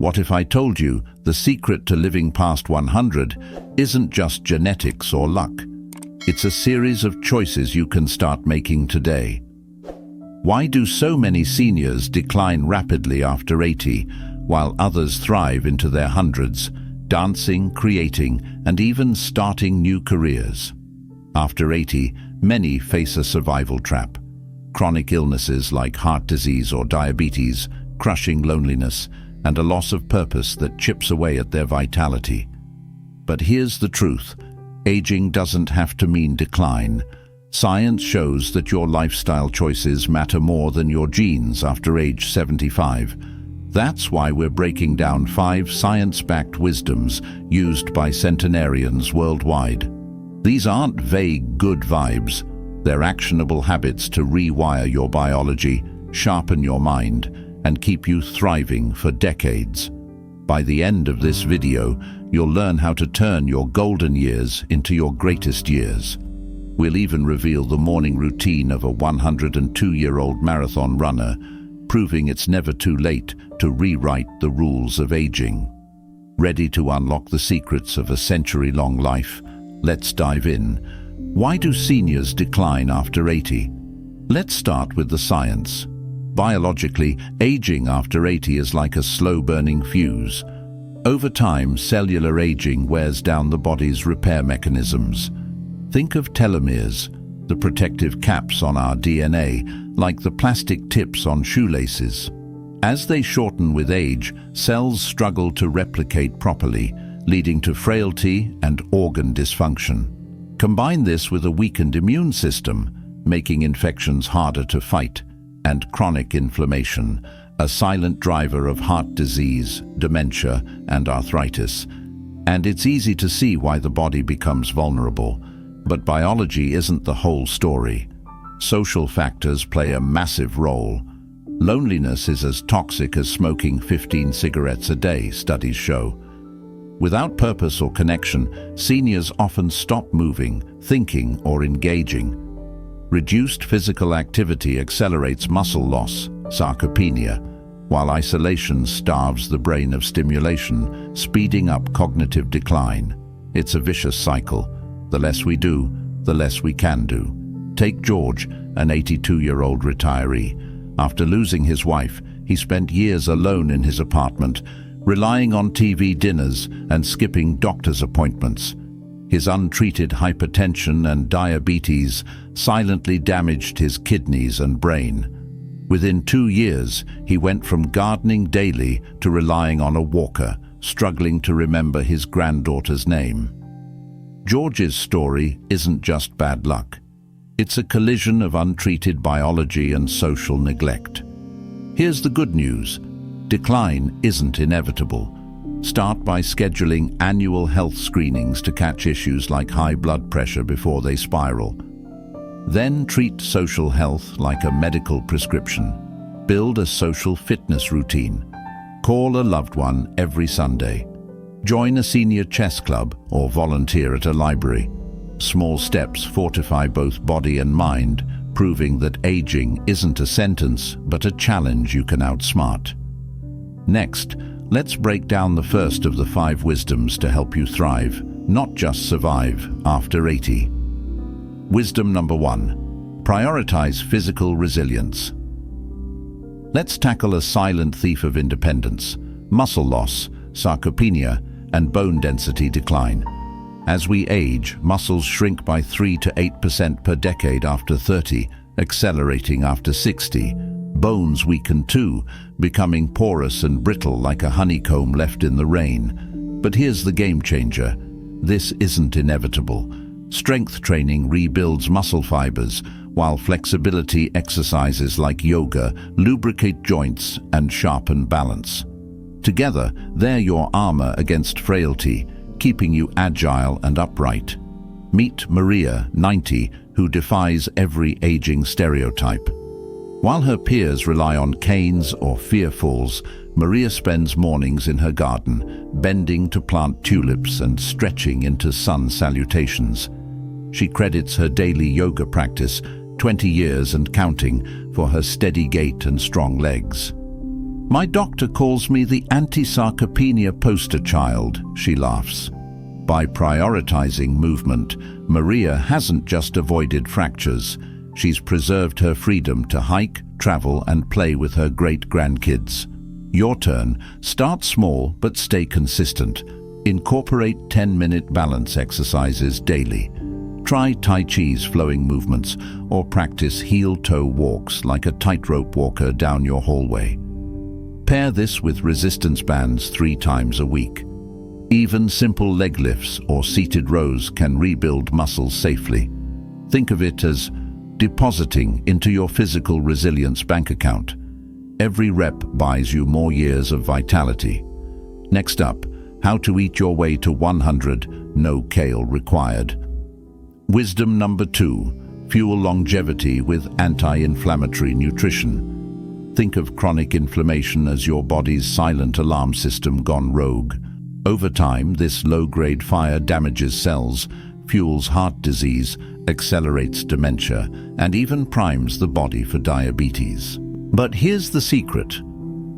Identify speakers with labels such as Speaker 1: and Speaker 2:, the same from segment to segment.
Speaker 1: What if I told you the secret to living past 100 isn't just genetics or luck? It's a series of choices you can start making today. Why do so many seniors decline rapidly after 80, while others thrive into their hundreds, dancing, creating, and even starting new careers? After 80, many face a survival trap. Chronic illnesses like heart disease or diabetes, crushing loneliness, and a loss of purpose that chips away at their vitality. But here's the truth. Aging doesn't have to mean decline. Science shows that your lifestyle choices matter more than your genes after age 75. That's why we're breaking down 5 science-backed wisdoms used by centenarians worldwide. These aren't vague good vibes. They're actionable habits to rewire your biology, sharpen your mind, and keep you thriving for decades. By the end of this video, you'll learn how to turn your golden years into your greatest years. We'll even reveal the morning routine of a 102-year-old marathon runner, proving it's never too late to rewrite the rules of aging. Ready to unlock the secrets of a century-long life? Let's dive in. Why do seniors decline after 80? Let's start with the science. Biologically, aging after 80 is like a slow-burning fuse. Over time, cellular aging wears down the body's repair mechanisms. Think of telomeres, the protective caps on our DNA, like the plastic tips on shoelaces. As they shorten with age, cells struggle to replicate properly, leading to frailty and organ dysfunction. Combine this with a weakened immune system, making infections harder to fight, and chronic inflammation, a silent driver of heart disease, dementia, and arthritis. And it's easy to see why the body becomes vulnerable. But biology isn't the whole story. Social factors play a massive role. Loneliness is as toxic as smoking 15 cigarettes a day, studies show. Without purpose or connection, seniors often stop moving, thinking, or engaging. Reduced physical activity accelerates muscle loss, sarcopenia, while isolation starves the brain of stimulation, speeding up cognitive decline. It's a vicious cycle. The less we do, the less we can do. Take George, an 82-year-old retiree. After losing his wife, he spent years alone in his apartment, relying on TV dinners and skipping doctor's appointments. His untreated hypertension and diabetes silently damaged his kidneys and brain. Within 2 years, he went from gardening daily to relying on a walker, struggling to remember his granddaughter's name. George's story isn't just bad luck. It's a collision of untreated biology and social neglect. Here's the good news. Decline isn't inevitable. Start by scheduling annual health screenings to catch issues like high blood pressure before they spiral. Then treat social health like a medical prescription. Build a social fitness routine. Call a loved one every Sunday. Join a senior chess club or volunteer at a library. Small steps fortify both body and mind, proving that aging isn't a sentence but a challenge you can outsmart. Next, let's break down the first of the 5 wisdoms to help you thrive, not just survive, after 80. Wisdom number 1. Prioritize physical resilience. Let's tackle a silent thief of independence: muscle loss, sarcopenia, and bone density decline. As we age, muscles shrink by 3 to 8% per decade after 30, accelerating after 60. Bones weaken too, becoming porous and brittle like a honeycomb left in the rain. But here's the game changer. This isn't inevitable. Strength training rebuilds muscle fibers, while flexibility exercises like yoga lubricate joints and sharpen balance. Together, they're your armor against frailty, keeping you agile and upright. Meet Maria, 90, who defies every aging stereotype. While her peers rely on canes or fear falls, Maria spends mornings in her garden, bending to plant tulips and stretching into sun salutations. She credits her daily yoga practice, 20 years and counting, for her steady gait and strong legs. My doctor calls me the anti-sarcopenia poster child, she laughs. By prioritizing movement, Maria hasn't just avoided fractures. She's preserved her freedom to hike, travel, and play with her great-grandkids. Your turn. Start small, but stay consistent. Incorporate 10-minute balance exercises daily. Try Tai Chi's flowing movements or practice heel-toe walks like a tightrope walker down your hallway. Pair this with resistance bands 3 times a week. Even simple leg lifts or seated rows can rebuild muscles safely. Think of it as depositing into your physical resilience bank account. Every rep buys you more years of vitality. Next up, how to eat your way to 100, no kale required. Wisdom number 2, fuel longevity with anti-inflammatory nutrition. Think of chronic inflammation as your body's silent alarm system gone rogue. Over time, this low-grade fire damages cells, fuels heart disease, accelerates dementia, and even primes the body for diabetes. But here's the secret.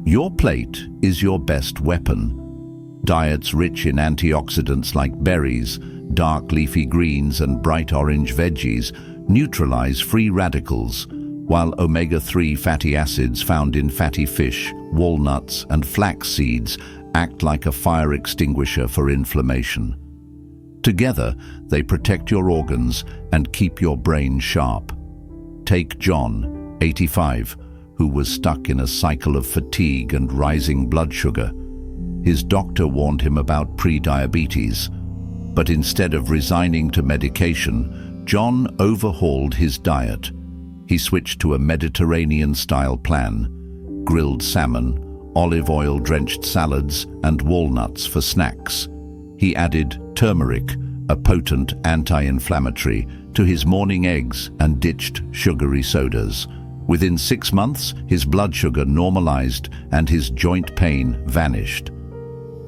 Speaker 1: Your plate is your best weapon. Diets rich in antioxidants like berries, dark leafy greens, and bright orange veggies neutralize free radicals, while omega-3 fatty acids found in fatty fish, walnuts, and flax seeds act like a fire extinguisher for inflammation. Together, they protect your organs and keep your brain sharp. Take John, 85, who was stuck in a cycle of fatigue and rising blood sugar. His doctor warned him about pre-diabetes, but instead of resigning to medication, John overhauled his diet. He switched to a Mediterranean-style plan: grilled salmon, olive oil-drenched salads, and walnuts for snacks. He added turmeric, a potent anti-inflammatory, to his morning eggs and ditched sugary sodas. Within 6 months, his blood sugar normalized and his joint pain vanished.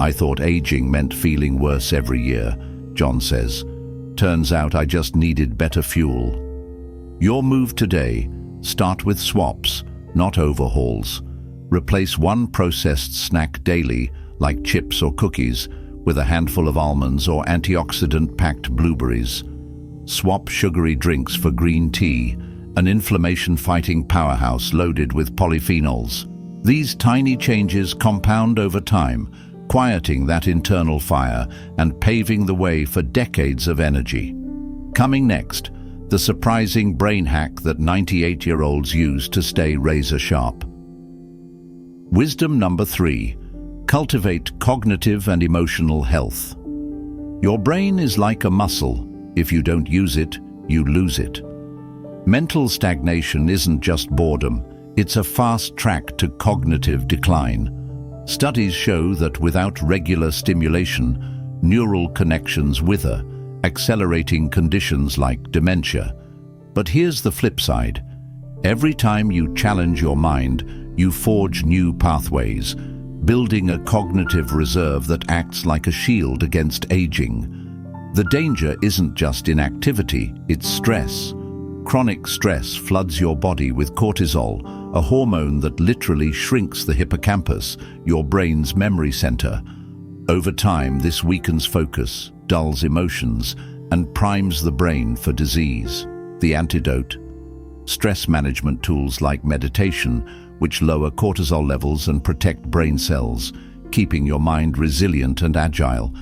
Speaker 1: I thought aging meant feeling worse every year, John says. Turns out I just needed better fuel. Your move today: start with swaps, not overhauls. Replace one processed snack daily, like chips or cookies, with a handful of almonds or antioxidant-packed blueberries. Swap sugary drinks for green tea, an inflammation-fighting powerhouse loaded with polyphenols. These tiny changes compound over time, quieting that internal fire and paving the way for decades of energy. Coming next, the surprising brain hack that 98-year-olds use to stay razor-sharp. Wisdom number 3. Cultivate cognitive and emotional health. Your brain is like a muscle. If you don't use it, you lose it. Mental stagnation isn't just boredom, it's a fast track to cognitive decline. Studies show that without regular stimulation, neural connections wither, accelerating conditions like dementia. But here's the flip side. Every time you challenge your mind, you forge new pathways, building a cognitive reserve that acts like a shield against aging. The danger isn't just inactivity, it's stress. Chronic stress floods your body with cortisol, a hormone that literally shrinks the hippocampus, your brain's memory center. Over time, this weakens focus, dulls emotions, and primes the brain for disease. The antidote: stress management tools like meditation, which lower cortisol levels and protect brain cells, keeping your mind resilient and agile.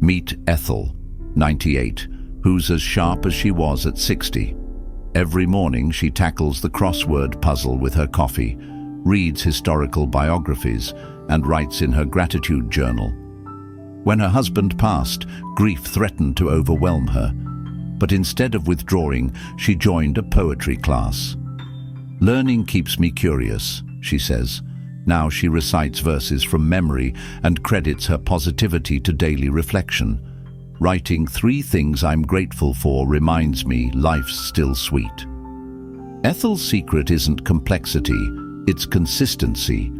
Speaker 1: Meet Ethel, 98, who's as sharp as she was at 60. Every morning she tackles the crossword puzzle with her coffee, reads historical biographies, and writes in her gratitude journal. When her husband passed, grief threatened to overwhelm her, but instead of withdrawing, she joined a poetry class. "Learning keeps me curious," she says. Now she recites verses from memory and credits her positivity to daily reflection. Writing 3 things I'm grateful for reminds me life's still sweet. Ethel's secret isn't complexity, it's consistency.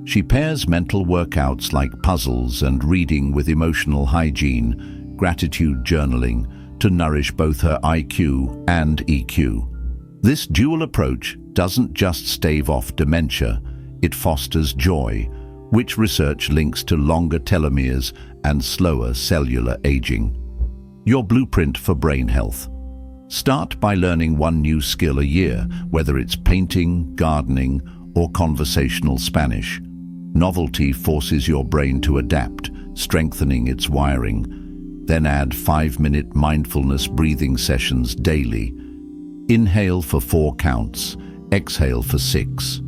Speaker 1: She pairs mental workouts like puzzles and reading with emotional hygiene, gratitude journaling, to nourish both her IQ and EQ. This dual approach doesn't just stave off dementia, it fosters joy, which research links to longer telomeres and slower cellular aging. Your blueprint for brain health. Start by learning one new skill a year, whether it's painting, gardening, or conversational Spanish. Novelty forces your brain to adapt, strengthening its wiring. Then add 5-minute mindfulness breathing sessions daily. Inhale for 4 counts, exhale for 6.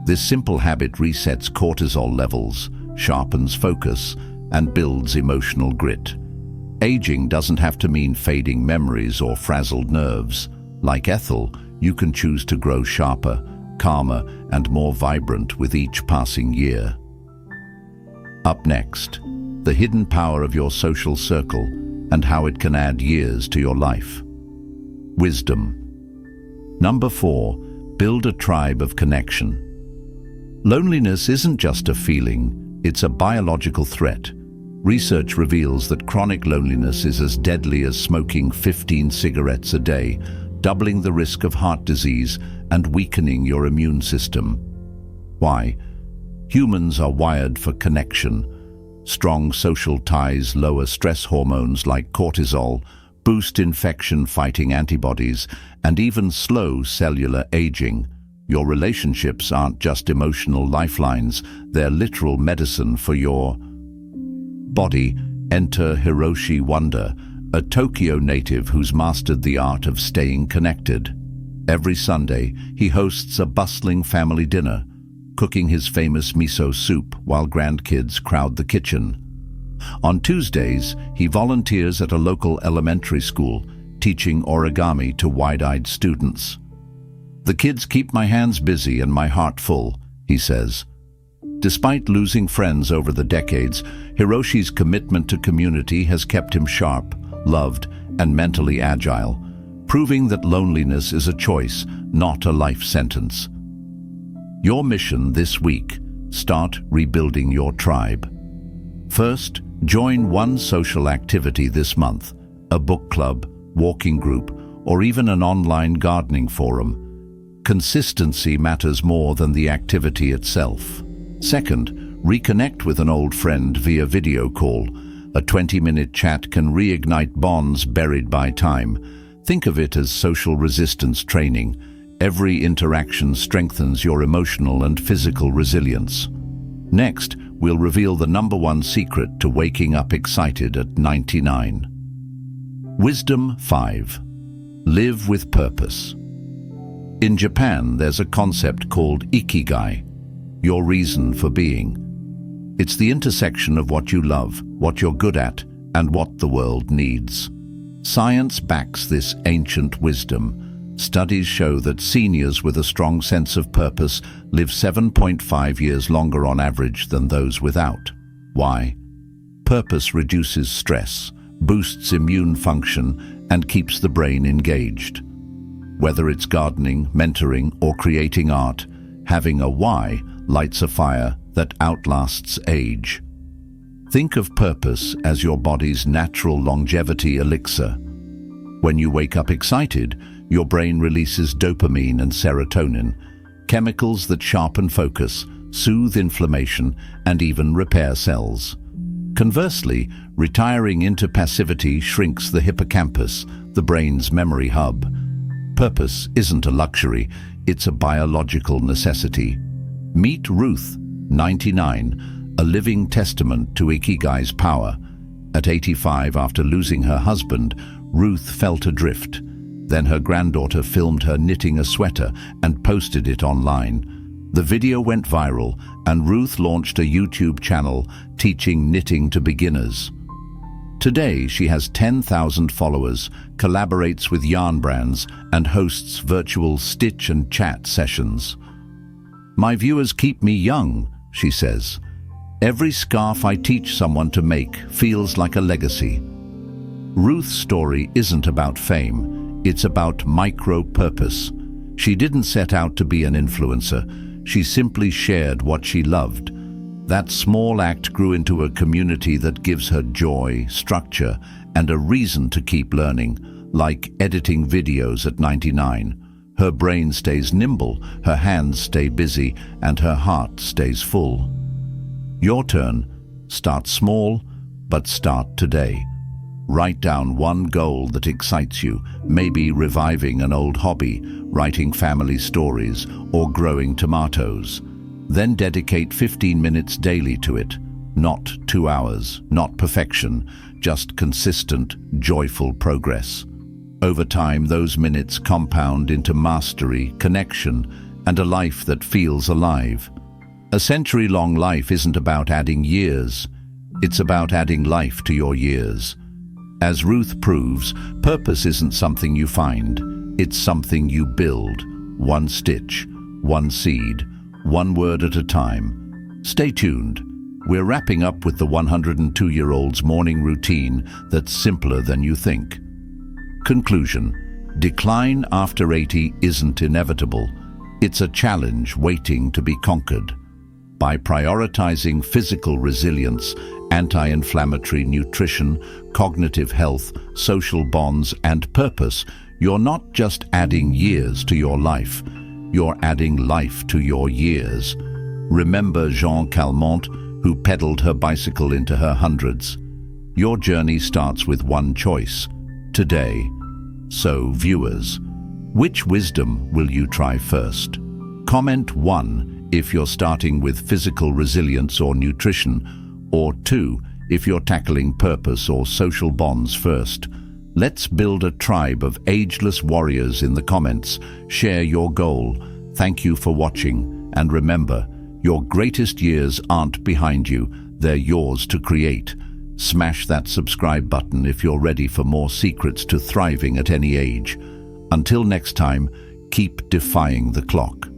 Speaker 1: This simple habit resets cortisol levels, sharpens focus, and builds emotional grit. Aging doesn't have to mean fading memories or frazzled nerves. Like Ethel, you can choose to grow sharper, calmer, and more vibrant with each passing year. Up next, the hidden power of your social circle and how it can add years to your life. Wisdom. Number 4, build a tribe of connection. Loneliness isn't just a feeling, it's a biological threat. Research reveals that chronic loneliness is as deadly as smoking 15 cigarettes a day, doubling the risk of heart disease and weakening your immune system. Why? Humans are wired for connection. Strong social ties lower stress hormones like cortisol, boost infection-fighting antibodies, and even slow cellular aging. Your relationships aren't just emotional lifelines, they're literal medicine for your body. Enter Hiroshi Wonder, a Tokyo native who's mastered the art of staying connected. Every Sunday, he hosts a bustling family dinner, cooking his famous miso soup while grandkids crowd the kitchen. On Tuesdays, he volunteers at a local elementary school, teaching origami to wide-eyed students. "The kids keep my hands busy and my heart full," he says. Despite losing friends over the decades, Hiroshi's commitment to community has kept him sharp, loved, and mentally agile, proving that loneliness is a choice, not a life sentence. Your mission this week: start rebuilding your tribe. First, join one social activity this month, a book club, walking group, or even an online gardening forum. Consistency matters more than the activity itself. Second, reconnect with an old friend via video call. A 20-minute chat can reignite bonds buried by time. Think of it as social resistance training. Every interaction strengthens your emotional and physical resilience. Next, we'll reveal the #1 secret to waking up excited at 99. Wisdom 5. Live with purpose. In Japan, there's a concept called ikigai, your reason for being. It's the intersection of what you love, what you're good at, and what the world needs. Science backs this ancient wisdom. Studies show that seniors with a strong sense of purpose live 7.5 years longer on average than those without. Why? Purpose reduces stress, boosts immune function, and keeps the brain engaged. Whether it's gardening, mentoring, or creating art, having a why lights a fire that outlasts age. Think of purpose as your body's natural longevity elixir. When you wake up excited, your brain releases dopamine and serotonin, chemicals that sharpen focus, soothe inflammation, and even repair cells. Conversely, retiring into passivity shrinks the hippocampus, the brain's memory hub. Purpose isn't a luxury, it's a biological necessity. Meet Ruth, 99, a living testament to Ikigai's power. At 85, after losing her husband, Ruth felt adrift. Then her granddaughter filmed her knitting a sweater and posted it online. The video went viral, and Ruth launched a YouTube channel teaching knitting to beginners. Today, she has 10,000 followers, collaborates with yarn brands, and hosts virtual stitch and chat sessions. "My viewers keep me young," she says. "Every scarf I teach someone to make feels like a legacy." Ruth's story isn't about fame, it's about micro-purpose. She didn't set out to be an influencer, she simply shared what she loved. That small act grew into a community that gives her joy, structure, and a reason to keep learning, like editing videos at 99. Her brain stays nimble, her hands stay busy, and her heart stays full. Your turn. Start small, but start today. Write down one goal that excites you, maybe reviving an old hobby, writing family stories, or growing tomatoes. Then dedicate 15 minutes daily to it. Not 2 hours, not perfection, just consistent, joyful progress. Over time, those minutes compound into mastery, connection, and a life that feels alive. A century-long life isn't about adding years. It's about adding life to your years. As Ruth proves, purpose isn't something you find. It's something you build, one stitch, one seed, one word at a time. Stay tuned. We're wrapping up with the 102-year-old's morning routine that's simpler than you think. Conclusion: decline after 80 isn't inevitable. It's a challenge waiting to be conquered. By prioritizing physical resilience, anti-inflammatory nutrition, cognitive health, social bonds, and purpose, you're not just adding years to your life, you're adding life to your years. Remember Jean Calment, who pedaled her bicycle into her hundreds. Your journey starts with one choice, today. So, viewers, which wisdom will you try first? Comment 1 if you're starting with physical resilience or nutrition, or 2 if you're tackling purpose or social bonds first. Let's build a tribe of ageless warriors in the comments. Share your goal. Thank you for watching, and remember, your greatest years aren't behind you, they're yours to create. Smash that subscribe button if you're ready for more secrets to thriving at any age. Until next time, keep defying the clock.